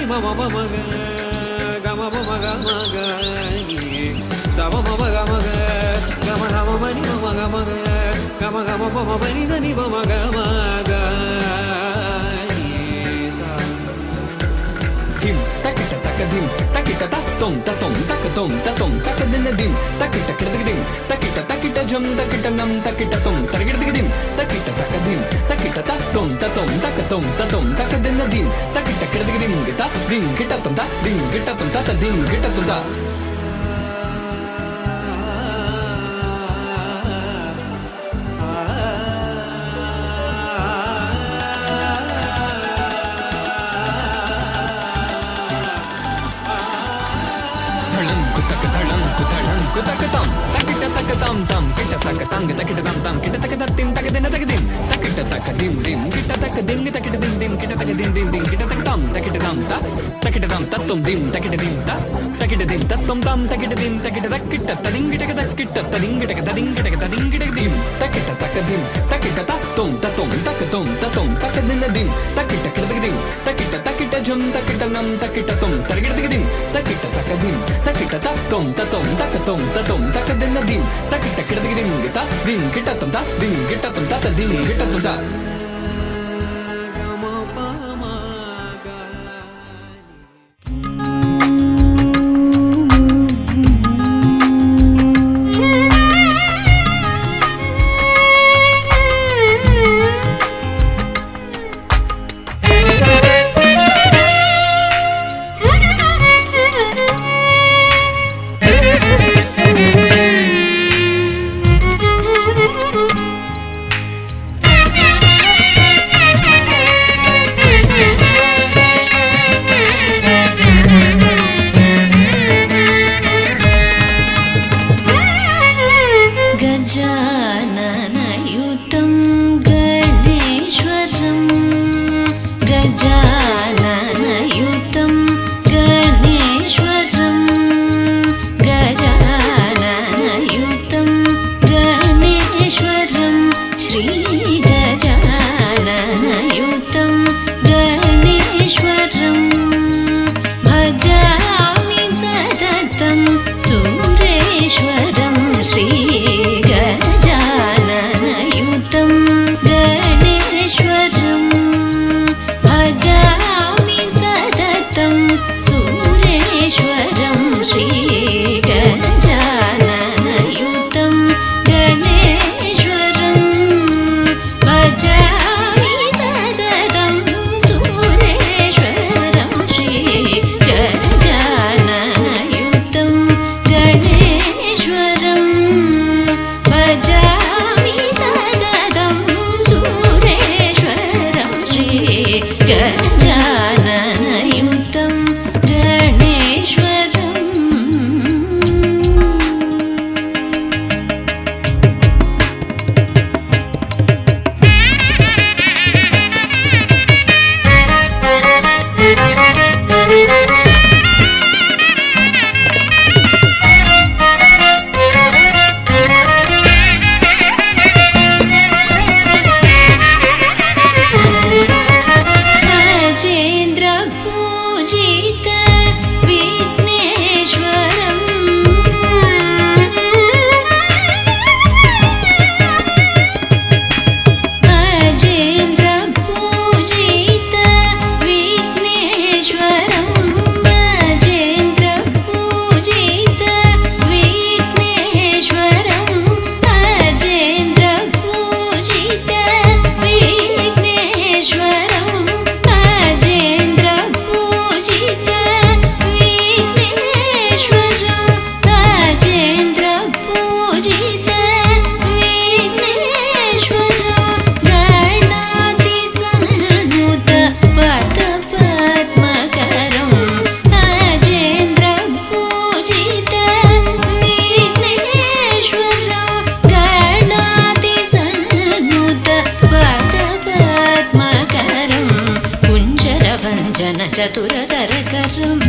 మమ మగ గమ మగ మగ సమ మగ మగ గమ గమ మని మగ మగ గమ గమ మమ మని దని మగ మగ dim takita takadim takita tatom tatom takatom tatom takadinadim takita kirdidim takita takita jam takita nam takita tom targirdidim takita takadim takita tatom tatom takatom tatom takadinadim takita kirdidim gita dim gita tom ta dim gita tom ta dim gita tom ta Kutakitam, takita takatam tam, kita takatang, takita tam tam, kita takatatim, takatin, takadim, takita takadim dim, kita takadim, takita dim dim, kita takadim dim dim, kita takatam, takita tam ta, takita tam tatum dim, takita dim ta, takita dim tatum tam, takita dim, takita takita tading, kita takita tading, kita tading, kita tading, kita dim, takita takadim, takita tatum tatum, takatum tatum, takadin dim, takita kirdidim, takita takita jam, takita nam, takita tum, targirdidim, takita takadim, takita tatum tatum, takatum tatum takadinadim takita kirdidim gita dim kita tum ta dim kita tum ta dim kita tum ta చతురధరకరం